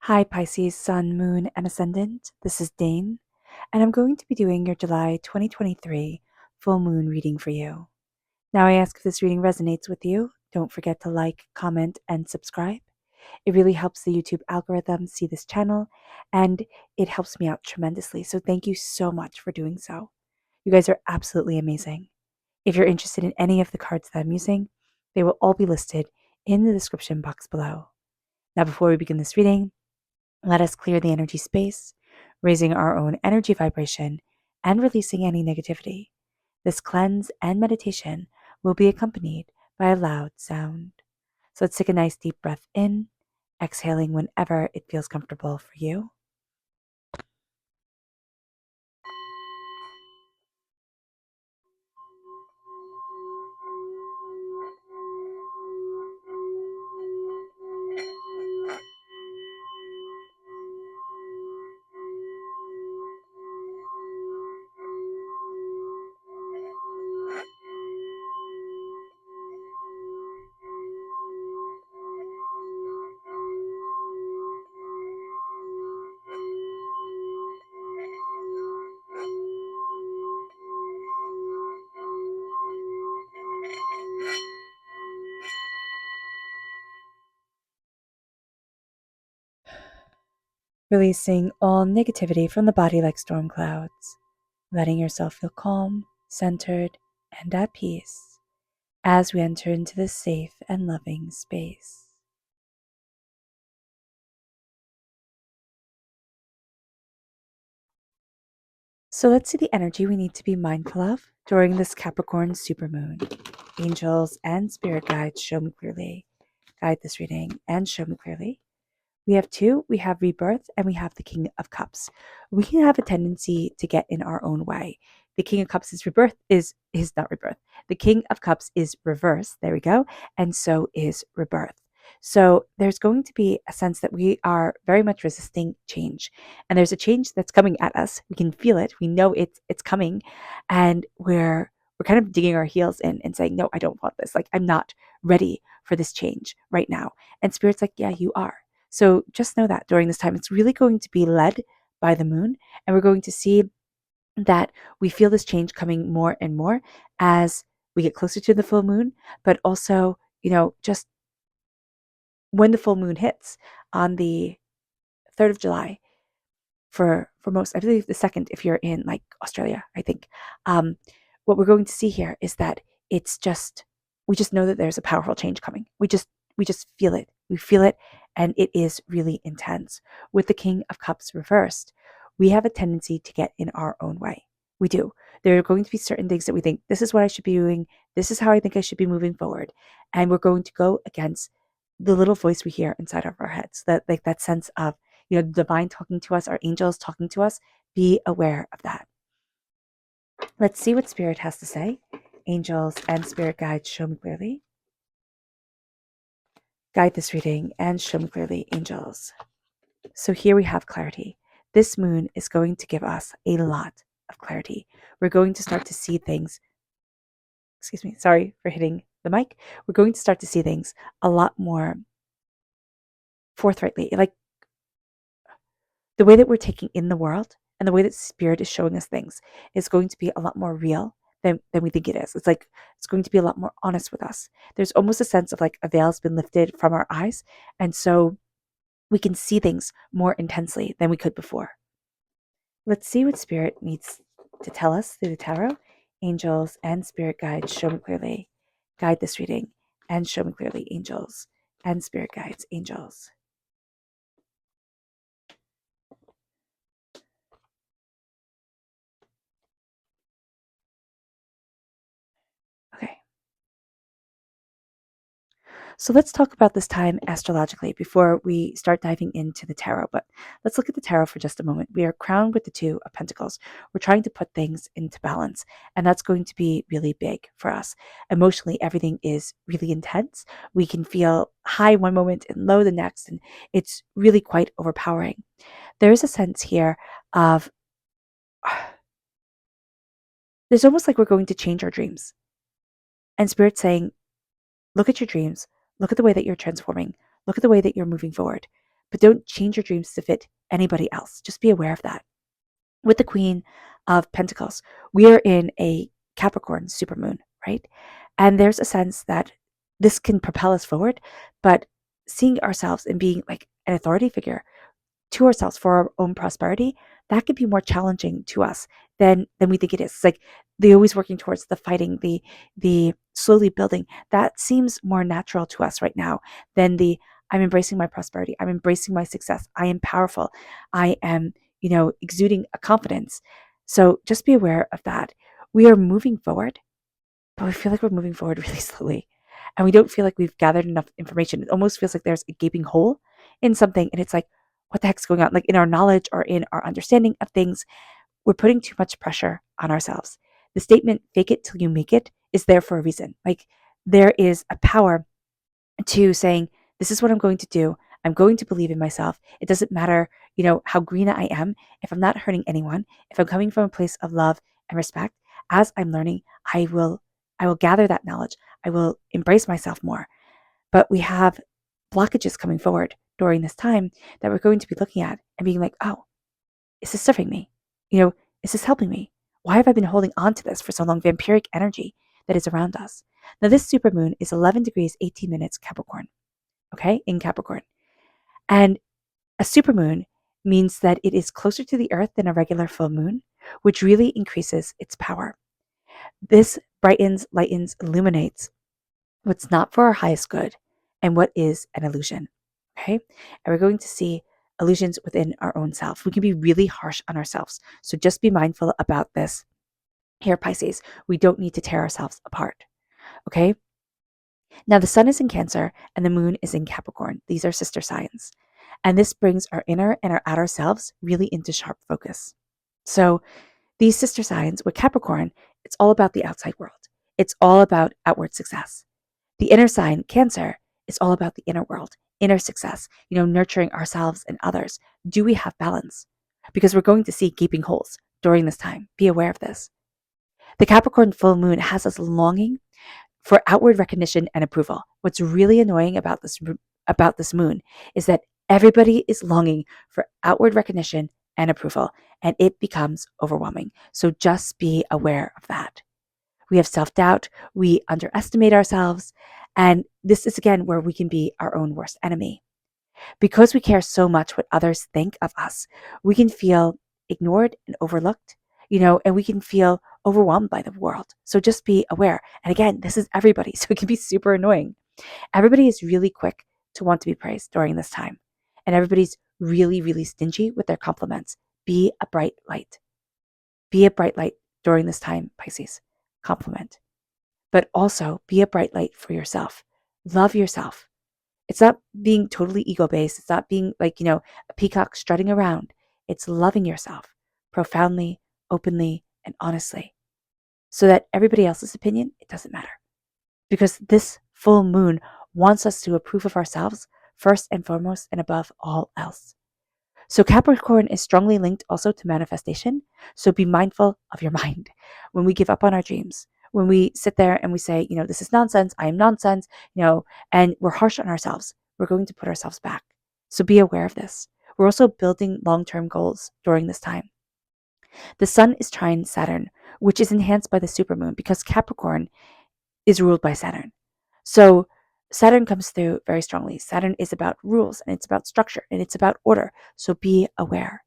Hi, Pisces, Sun, Moon, and Ascendant. This is Dane, and I'm going to be doing your July 2023 full moon reading for you. Now, I ask if this reading resonates with you. Don't forget to like, comment, and subscribe. It really helps the YouTube algorithm see this channel, and it helps me out tremendously. So, thank you so much for doing so. You guys are absolutely amazing. If you're interested in any of the cards that I'm using, they will all be listed in the description box below. Now, before we begin this reading, let us clear the energy space, raising our own energy vibration and releasing any negativity. This cleanse and meditation will be accompanied by a loud sound. So let's take a nice deep breath in, exhaling whenever it feels comfortable for you. Releasing all negativity from the body like storm clouds, letting yourself feel calm, centered, and at peace as we enter into this safe and loving space. So let's see the energy we need to be mindful of during this Capricorn supermoon. Angels and spirit guides show me clearly. Guide this reading and show me clearly. We have two. We have rebirth and we have the King of Cups. We can have a tendency to get in our own way. The King of Cups is rebirth, is not rebirth. The King of Cups is reverse. There we go. And so is rebirth. So there's going to be a sense that we are very much resisting change. And there's a change that's coming at us. We can feel it. We know it's coming. And we're kind of digging our heels in and saying, no, I don't want this. Like, I'm not ready for this change right now. And Spirit's like, yeah, you are. So just know that during this time, it's really going to be led by the moon. And we're going to see that we feel this change coming more and more as we get closer to the full moon, but also, just when the full moon hits on the 3rd of July for most, I believe the 2nd if you're in like Australia, I think. What we're going to see here is that it's just, we just know that there's a powerful change coming. We just feel it. We feel it, and it is really intense. With the King of Cups reversed, we have a tendency to get in our own way. We do. There are going to be certain things that we think, this is what I should be doing. This is how I think I should be moving forward. And we're going to go against the little voice we hear inside of our heads, that sense of, the divine talking to us, our angels talking to us. Be aware of that. Let's see what Spirit has to say. Angels and spirit guides, show me clearly. Guide this reading and show me clearly, angels. So here we have clarity. This moon is going to give us a lot of clarity. We're going to start to see things. Excuse me, sorry for hitting the mic. We're going to start to see things a lot more forthrightly. Like the way that we're taking in the world and the way that Spirit is showing us things is going to be a lot more real than we think it is. It's like it's going to be a lot more honest with us. There's almost a sense of like a veil's been lifted from our eyes. And so we can see things more intensely than we could before. Let's see what Spirit needs to tell us through the tarot. Angels and spirit guides, show me clearly. Guide this reading and show me clearly, angels and spirit guides, angels. Okay. So let's talk about this time astrologically before we start diving into the tarot. But let's look at the tarot for just a moment. We are crowned with the Two of Pentacles. We're trying to put things into balance, and that's going to be really big for us. Emotionally, everything is really intense. We can feel high one moment and low the next, and it's really quite overpowering. There is a sense here of there's almost like we're going to change our dreams. And Spirit's saying, look at your dreams. Look at the way that you're transforming. Look at the way that you're moving forward. but don't change your dreams to fit anybody else. Just be aware of that. With the Queen of Pentacles, we are in a Capricorn supermoon, right? And there's a sense that this can propel us forward, but seeing ourselves and being like an authority figure to ourselves for our own prosperity, that could be more challenging to us than we think it is. It's like the always working towards the fighting, the slowly building. That seems more natural to us right now than the I'm embracing my prosperity. I'm embracing my success. I am powerful. I am, exuding a confidence. So just be aware of that. We are moving forward, but we feel like we're moving forward really slowly. And we don't feel like we've gathered enough information. It almost feels like there's a gaping hole in something. And it's like, what the heck's going on? Like in our knowledge or in our understanding of things, we're putting too much pressure on ourselves. The statement, fake it till you make it, is there for a reason. Like there is a power to saying, this is what I'm going to do. I'm going to believe in myself. It doesn't matter, how green I am. If I'm not hurting anyone, if I'm coming from a place of love and respect, as I'm learning, I will gather that knowledge. I will embrace myself more. But we have blockages coming forward during this time that we're going to be looking at and being like, oh, is this serving me? Is this helping me? Why have I been holding on to this for so long? Vampiric energy that is around us. Now, this supermoon is 11 degrees, 18 minutes Capricorn, okay, in Capricorn. And a supermoon means that it is closer to the earth than a regular full moon, which really increases its power. This brightens, lightens, illuminates what's not for our highest good and what is an illusion. Okay. And we're going to see illusions within our own self. We can be really harsh on ourselves. So just be mindful about this here, Pisces. We don't need to tear ourselves apart. Okay. Now the sun is in Cancer and the moon is in Capricorn. These are sister signs. And this brings our inner and our outer selves really into sharp focus. So these sister signs with Capricorn, it's all about the outside world. It's all about outward success. The inner sign, Cancer, is all about the inner world, inner success, nurturing ourselves and others. Do we have balance? Because we're going to see gaping holes during this time. Be aware of this. The Capricorn full moon has us longing for outward recognition and approval. What's really annoying about this moon is that everybody is longing for outward recognition and approval, and it becomes overwhelming. So just be aware of that. We have self-doubt, we underestimate ourselves, and this is again where we can be our own worst enemy. Because we care so much what others think of us, we can feel ignored and overlooked, and we can feel overwhelmed by the world. So just be aware. And again, this is everybody, so it can be super annoying. Everybody is really quick to want to be praised during this time, and everybody's really, really stingy with their compliments. Be a bright light. Be a bright light during this time, Pisces. Compliment. But also be a bright light for yourself. Love yourself. It's not being totally ego-based. It's not being like, a peacock strutting around. It's loving yourself profoundly, openly, and honestly. So that everybody else's opinion, it doesn't matter. Because this full moon wants us to approve of ourselves first and foremost and above all else. So Capricorn is strongly linked also to manifestation. So be mindful of your mind. When we give up on our dreams, when we sit there and we say, this is nonsense, I am nonsense, and we're harsh on ourselves, we're going to put ourselves back. So be aware of this. We're also building long-term goals during this time. The sun is trine Saturn, which is enhanced by the supermoon because Capricorn is ruled by Saturn. So Saturn comes through very strongly. Saturn is about rules and it's about structure and it's about order. So be aware.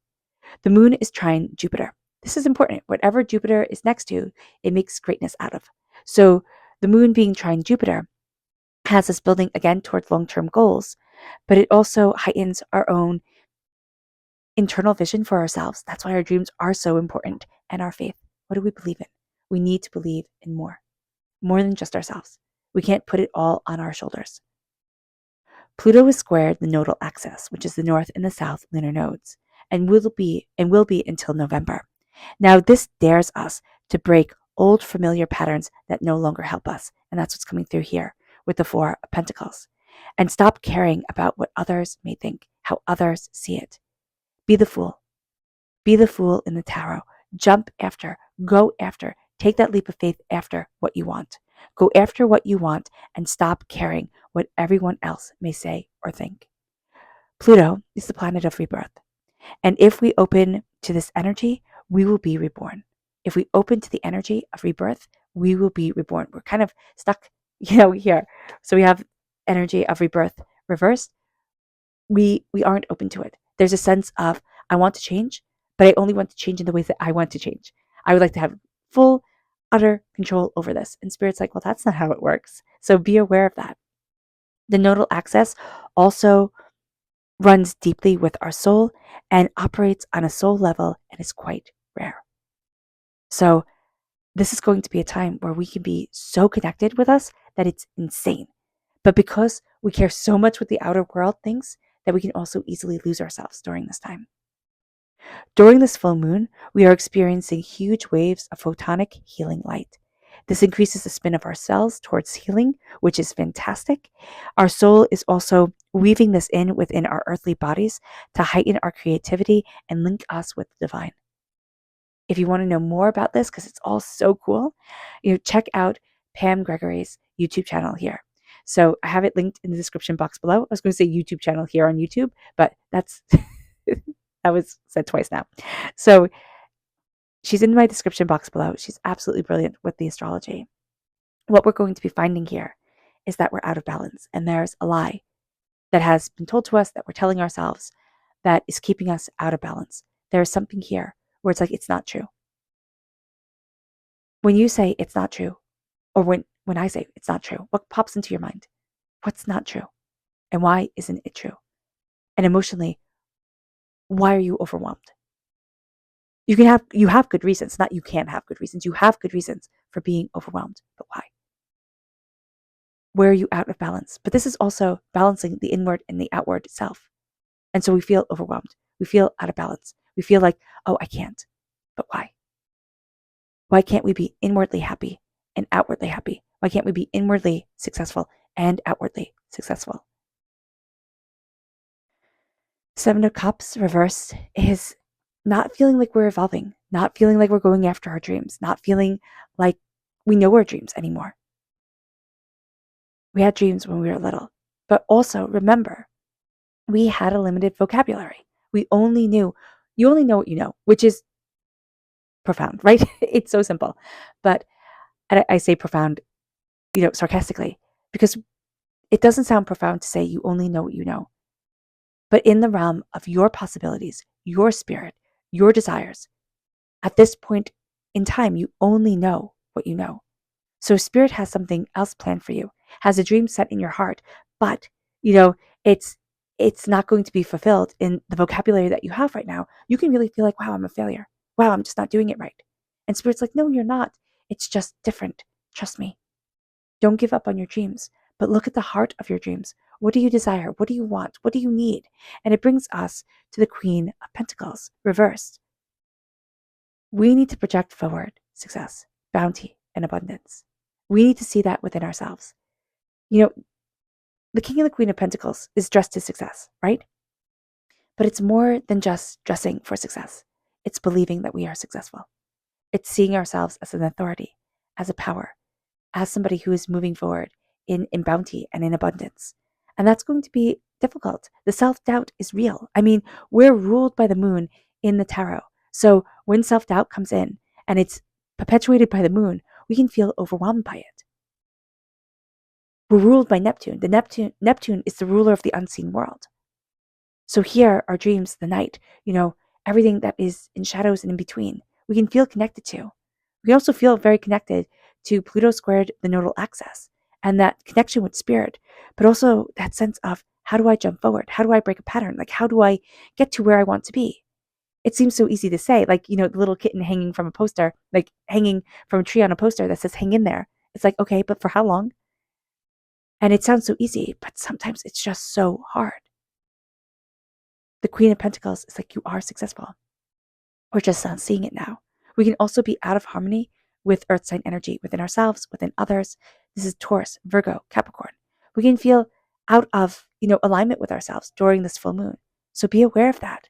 The moon is trine Jupiter. This is important. Whatever Jupiter is next to, it makes greatness out of. So the moon being trine Jupiter has us building again towards long-term goals, but it also heightens our own internal vision for ourselves. That's why our dreams are so important, and our faith. What do we believe in? We need to believe in more than just ourselves. We can't put it all on our shoulders. Pluto is squared the nodal axis, which is the north and the south lunar nodes, and will be until November. Now this dares us to break old familiar patterns that no longer help us, and that's what's coming through here with the Four of Pentacles. And stop caring about what others may think, how others see it. Be the fool. Be the fool in the tarot. Jump after, go after, take that leap of faith after what you want. Go after what you want and stop caring what everyone else may say or think. Pluto is the planet of rebirth. And if we open to this energy, we will be reborn. If we open to the energy of rebirth, we will be reborn. We're kind of stuck, here. So we have energy of rebirth reversed. We aren't open to it. There's a sense of, I want to change, but I only want to change in the ways that I want to change. I would like to have full, utter control over this. And Spirit's like, well, that's not how it works. So be aware of that. The nodal axis also runs deeply with our soul and operates on a soul level and is quite rare. So this is going to be a time where we can be so connected with us that it's insane. But because we care so much what the outer world thinks, that we can also easily lose ourselves during this time. During this full moon, we are experiencing huge waves of photonic healing light. This increases the spin of our cells towards healing, which is fantastic. Our soul is also weaving this in within our earthly bodies to heighten our creativity and link us with the divine. If you want to know more about this, because it's all so cool, check out Pam Gregory's YouTube channel here. So I have it linked in the description box below. I was going to say YouTube channel here on YouTube, but that's that was said twice now. So she's in my description box below. She's absolutely brilliant with the astrology. What we're going to be finding here is that we're out of balance, and there's a lie that has been told to us that we're telling ourselves that is keeping us out of balance. There is something here where it's like, it's not true. When you say it's not true, or when I say it's not true, what pops into your mind? What's not true? And why isn't it true? And emotionally, why are you overwhelmed? You have good reasons, not you can have good reasons. You have good reasons for being overwhelmed, but why? Where are you out of balance? But this is also balancing the inward and the outward self. And so we feel overwhelmed. We feel out of balance. We feel like, oh, I can't. But why? Why can't we be inwardly happy and outwardly happy? Why can't we be inwardly successful and outwardly successful? Seven of Cups reversed is not feeling like we're evolving, not feeling like we're going after our dreams, not feeling like we know our dreams anymore. We had dreams when we were little, but also remember, we had a limited vocabulary. You only know what you know, which is profound, right? It's so simple. But I say profound, sarcastically, because it doesn't sound profound to say you only know what you know. But in the realm of your possibilities, your spirit, your desires, at this point in time, you only know what you know. So spirit has something else planned for you, has a dream set in your heart, but it's not going to be fulfilled in the vocabulary that you have right now. You can really feel like, wow, I'm a failure. Wow, I'm just not doing it right. And spirit's like, no, you're not. It's just different. Trust me. Don't give up on your dreams, but look at the heart of your dreams. What do you desire? What do you want? What do you need? And it brings us to the Queen of Pentacles, reversed. We need to project forward success, bounty, and abundance. We need to see that within ourselves. The King and the Queen of Pentacles is dressed to success, right? But it's more than just dressing for success. It's believing that we are successful. It's seeing ourselves as an authority, as a power, as somebody who is moving forward in bounty and in abundance. And that's going to be difficult. The self-doubt is real. I mean, we're ruled by the moon in the tarot. So when self-doubt comes in and it's perpetuated by the moon, we can feel overwhelmed by it. We're ruled by Neptune. Neptune is the ruler of the unseen world. So here, our dreams, the night, everything that is in shadows and in between, we can feel connected to. We also feel very connected to Pluto squared the nodal axis and that connection with spirit, but also that sense of, how do I jump forward? How do I break a pattern? Like, how do I get to where I want to be? It seems so easy to say, like, the little kitten hanging from a poster, like hanging from a tree on a poster that says, hang in there. It's like, okay, but for how long? And it sounds so easy, but sometimes it's just so hard. The Queen of Pentacles is like, you are successful. We're just not seeing it now. We can also be out of harmony with earth sign energy within ourselves, within others. This is Taurus, Virgo, Capricorn. We can feel out of, alignment with ourselves during this full moon. So be aware of that.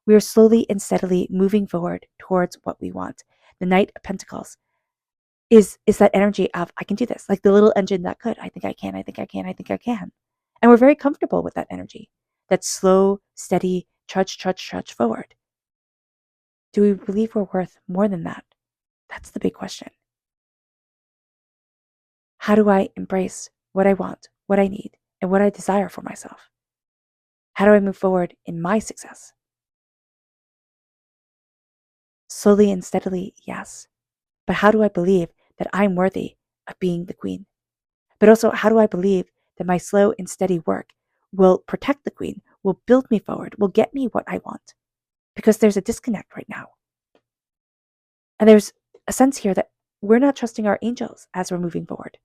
We are slowly and steadily moving forward towards what we want. The Knight of Pentacles is that energy of, I can do this, like the little engine that could. I think I can, I think I can, I think I can. And we're very comfortable with that energy. that slow, steady trudge forward? Do we believe we're worth more than that? That's the big question. How do I embrace what I want, what I need, and what I desire for myself? How do I move forward in my success? Slowly and steadily, yes. But how do I believe that I'm worthy of being the queen? But also, how do I believe that my slow and steady work will protect the queen, will build me forward, will get me what I want? Because there's a disconnect right now. And there's a sense here that we're not trusting our angels as we're moving forward.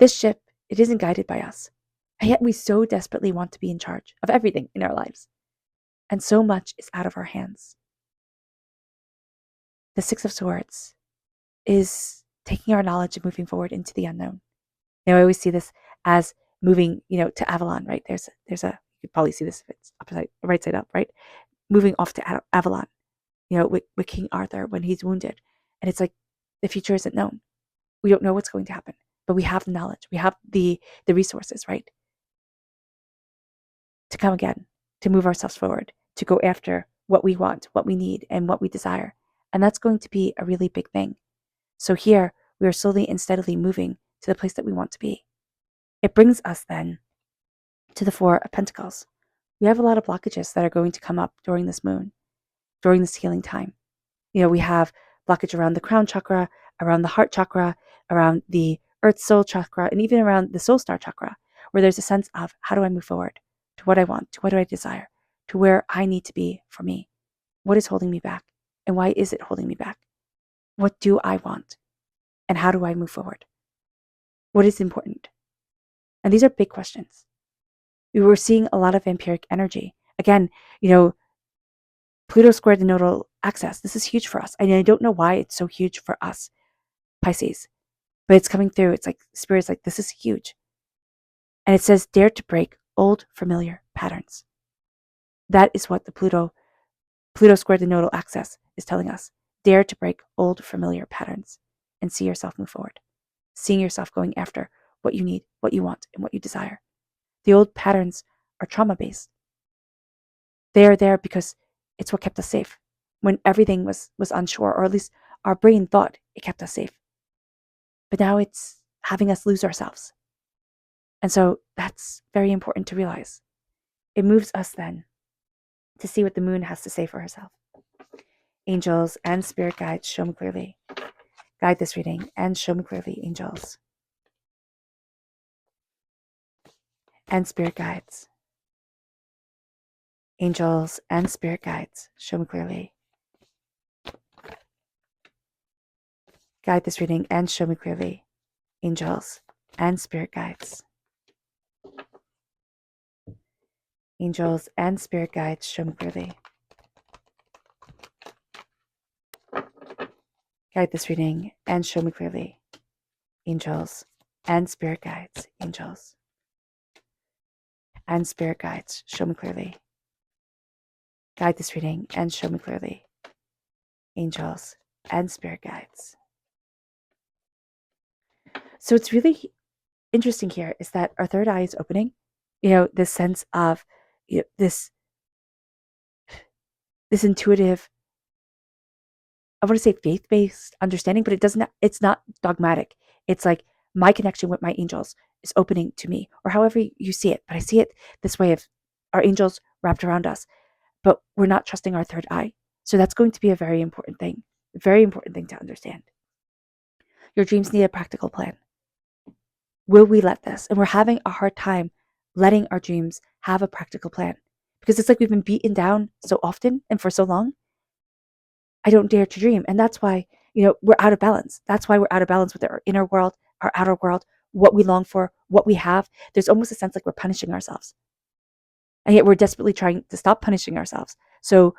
This ship, it isn't guided by us. And yet we so desperately want to be in charge of everything in our lives. And so much is out of our hands. The Six of Swords is taking our knowledge and moving forward into the unknown. I always see this as moving, to Avalon, right? There's you could probably see this if it's upside, right side up, right? Moving off to Avalon, with King Arthur when he's wounded. And it's like the future isn't known. We don't know what's going to happen, but we have the knowledge. We have the resources, right? To come again, to move ourselves forward, to go after what we want, what we need, and what we desire. And that's going to be a really big thing. So here, we are slowly and steadily moving to the place that we want to be. It brings us then to the Four of Pentacles. We have a lot of blockages that are going to come up during this moon, during this healing time. We have blockage around the crown chakra, around the heart chakra, around the earth soul chakra, and even around the soul star chakra, where there's a sense of how do I move forward to what I want, to what do I desire, to where I need to be for me. What is holding me back? And why is it holding me back? What do I want? And how do I move forward? What is important? And these are big questions. We were seeing a lot of vampiric energy. Again, Pluto squared the nodal axis. This is huge for us. And I don't know why it's so huge for us, Pisces, but it's coming through. It's like Spirit's like, this is huge. And it says, dare to break old familiar patterns. That is what the Pluto squared the nodal axis is telling us. Dare to break old familiar patterns and see yourself move forward. Seeing yourself going after what you need, what you want, and what you desire. The old patterns are trauma-based. They are there because it's what kept us safe when everything was unsure, or at least our brain thought it kept us safe. But now it's having us lose ourselves. And so that's very important to realize. It moves us then to see what the moon has to say for herself. Angels and spirit guides, show me clearly. Guide this reading and show me clearly, angels and spirit guides. Angels and spirit guides, show me clearly. Guide this reading and show me clearly, angels and spirit guides. Angels and spirit guides, show me clearly. Guide this reading and show me clearly, angels and spirit guides. Angels and spirit guides, show me clearly. Guide this reading and show me clearly, angels and spirit guides. So it's really interesting here is that our third eye is opening. This sense of this intuitive, I want to say faith-based understanding, but it's not dogmatic. It's like my connection with my angels is opening to me, or however you see it. But I see it this way of our angels wrapped around us, but we're not trusting our third eye. So that's going to be a very important thing to understand. Your dreams need a practical plan. Will we let this? And we're having a hard time letting our dreams have a practical plan because it's like we've been beaten down so often and for so long. I don't dare to dream. And that's why, we're out of balance. That's why we're out of balance with our inner world, our outer world, what we long for, what we have. There's almost a sense like we're punishing ourselves. And yet we're desperately trying to stop punishing ourselves. So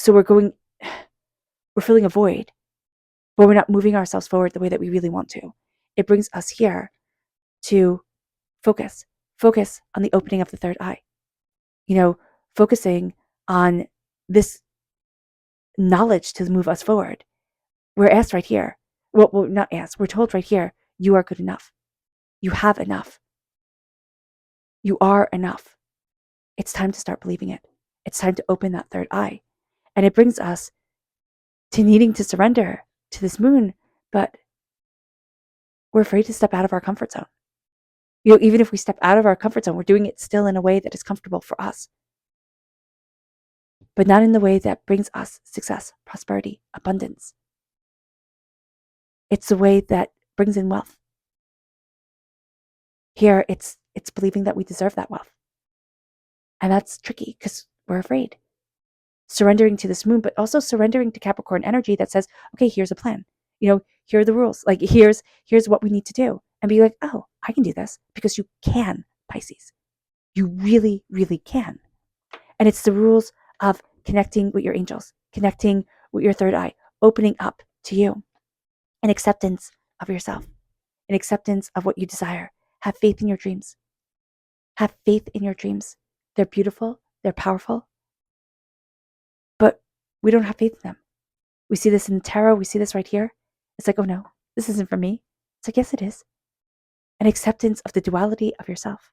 we're filling a void, but we're not moving ourselves forward the way that we really want to. It brings us here to focus on the opening of the third eye, focusing on this knowledge to move us forward. We're asked right here, well, not asked, we're told right here, you are good enough. You have enough. You are enough. It's time to start believing it. It's time to open that third eye. And it brings us to needing to surrender to this moon, but we're afraid to step out of our comfort zone. Even if we step out of our comfort zone, we're doing it still in a way that is comfortable for us, but not in the way that brings us success, prosperity, abundance. It's the way that brings in wealth. Here, it's believing that we deserve that wealth. And that's tricky because we're afraid. Surrendering to this moon, but also surrendering to Capricorn energy that says, okay, here's a plan. Here are the rules. Like here's what we need to do. And be like, oh, I can do this because you can, Pisces. You really, really can. And it's the rules of connecting with your angels, connecting with your third eye, opening up to you, an acceptance of yourself, an acceptance of what you desire. Have faith in your dreams. Have faith in your dreams. They're beautiful. They're powerful. But we don't have faith in them. We see this in the tarot. We see this right here. It's like, oh no, this isn't for me. It's like, yes, it is. An acceptance of the duality of yourself.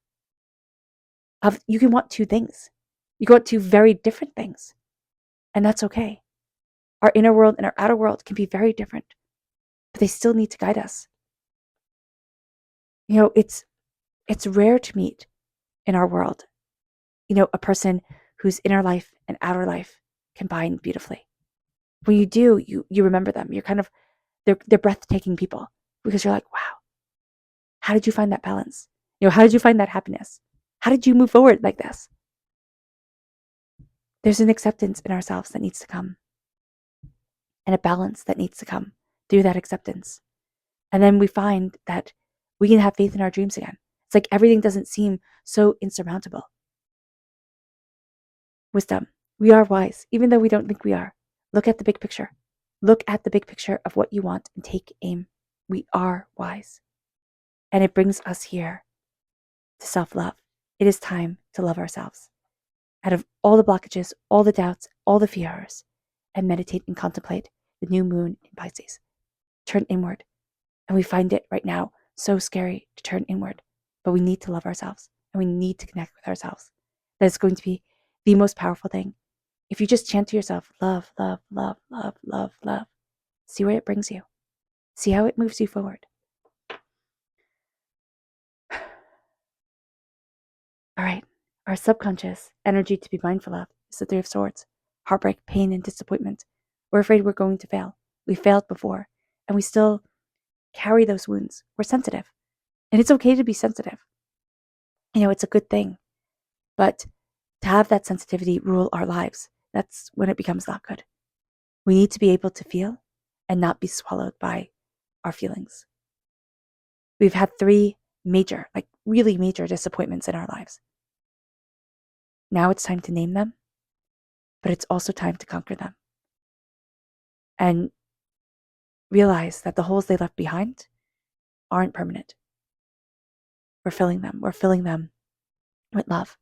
You can want two things. You can want two very different things. And that's okay. Our inner world and our outer world can be very different, but they still need to guide us. It's rare to meet in our world, a person whose inner life and outer life combine beautifully. When you do, you remember them. You're kind of, they're breathtaking people because you're like, wow, how did you find that balance? How did you find that happiness? How did you move forward like this? There's an acceptance in ourselves that needs to come and a balance that needs to come through that acceptance. And then we find that we can have faith in our dreams again. It's like everything doesn't seem so insurmountable. Wisdom. We are wise, even though we don't think we are. Look at the big picture. Look at the big picture of what you want and take aim. We are wise. And it brings us here to self-love. It is time to love ourselves. Out of all the blockages, all the doubts, all the fears, and meditate and contemplate the new moon in Pisces. Turn inward. And we find it right now so scary to turn inward. But we need to love ourselves and we need to connect with ourselves. That is going to be the most powerful thing. If you just chant to yourself, love, love, love, love, love, love, see where it brings you. See how it moves you forward. All right. Our subconscious energy to be mindful of is the Three of Swords. Heartbreak, pain, and disappointment. We're afraid we're going to fail. We failed before, and we still carry those wounds. We're sensitive. And it's okay to be sensitive. It's a good thing. But to have that sensitivity rule our lives, that's when it becomes not good. We need to be able to feel and not be swallowed by our feelings. We've had 3 major, really major disappointments in our lives. Now it's time to name them, but it's also time to conquer them. And realize that the holes they left behind aren't permanent. We're filling them. We're filling them with love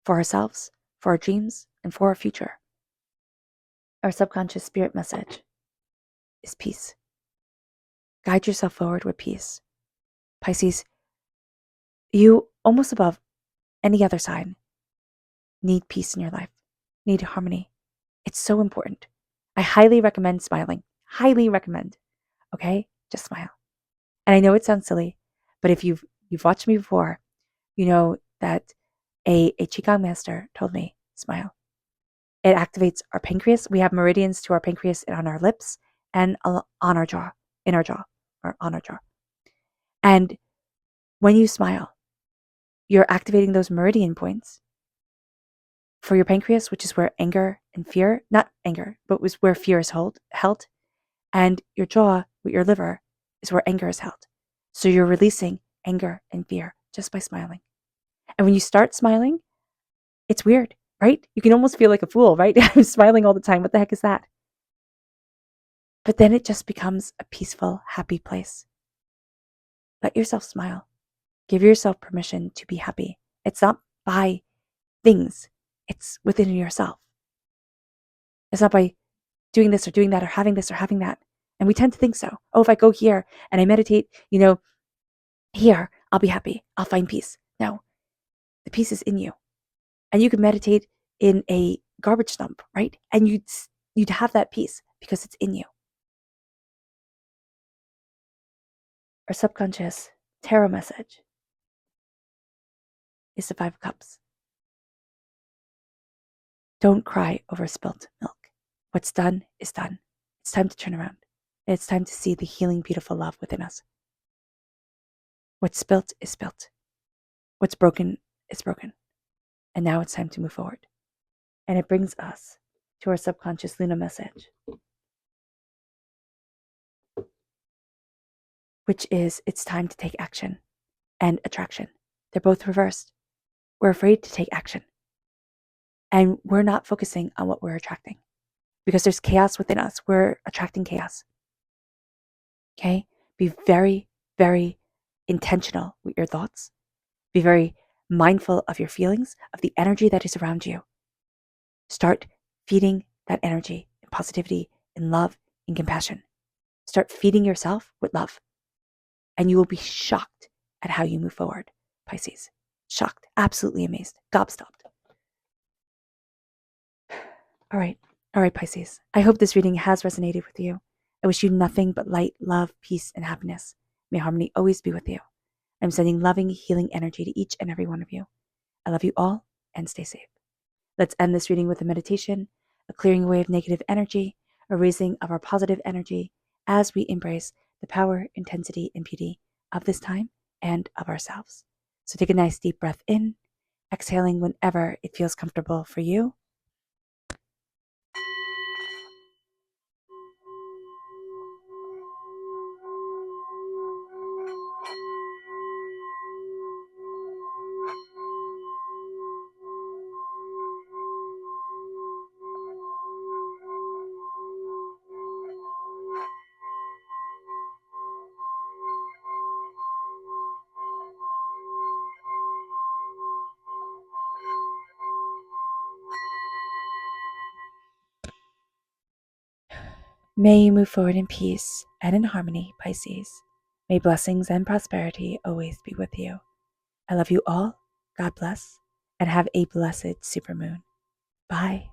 for ourselves, for our dreams, and for our future. Our subconscious spirit message is peace. Guide yourself forward with peace. Pisces, you, almost above any other sign, need peace in your life, need harmony. It's so important. I highly recommend smiling. Highly recommend. Okay? Just smile. And I know it sounds silly, but if you've watched me before, you know that a Qigong master told me, smile. It activates our pancreas. We have meridians to our pancreas on our lips and on our jaw, in our jaw, or on our jaw. And when you smile, you're activating those meridian points for your pancreas, which is where anger and fear, not anger, but was where fear is held. And your jaw, with your liver, is where anger is held. So you're releasing anger and fear just by smiling. And when you start smiling, it's weird, right? You can almost feel like a fool, right? I'm smiling all the time. What the heck is that? But then it just becomes a peaceful, happy place. Let yourself smile. Give yourself permission to be happy. It's not by things. It's within yourself. It's not by doing this or doing that or having this or having that. And we tend to think so. Oh, if I go here and I meditate, here, I'll be happy. I'll find peace. No. The peace is in you. And you could meditate in a garbage dump, right? And you'd have that peace because it's in you. Our subconscious tarot message is the Five of Cups. Don't cry over spilt milk. What's done is done. It's time to turn around. It's time to see the healing, beautiful love within us. What's spilt is spilt. What's broken is broken. And now it's time to move forward. And it brings us to our subconscious Luna message, which is it's time to take action and attraction. They're both reversed. We're afraid to take action. And we're not focusing on what we're attracting because there's chaos within us. We're attracting chaos. Okay? Be very, very intentional with your thoughts. Be very mindful of your feelings, of the energy that is around you. Start feeding that energy in positivity, in love, in compassion. Start feeding yourself with love. And you will be shocked at how you move forward, Pisces. Shocked, absolutely amazed, gobstopped. All right, Pisces. I hope this reading has resonated with you. I wish you nothing but light, love, peace, and happiness. May harmony always be with you. I'm sending loving, healing energy to each and every one of you. I love you all and stay safe. Let's end this reading with a meditation, a clearing away of negative energy, a raising of our positive energy as we embrace the power, intensity, and beauty of this time and of ourselves. So take a nice deep breath in, exhaling whenever it feels comfortable for you. May you move forward in peace and in harmony, Pisces. May blessings and prosperity always be with you. I love you all. God bless, and have a blessed supermoon. Bye.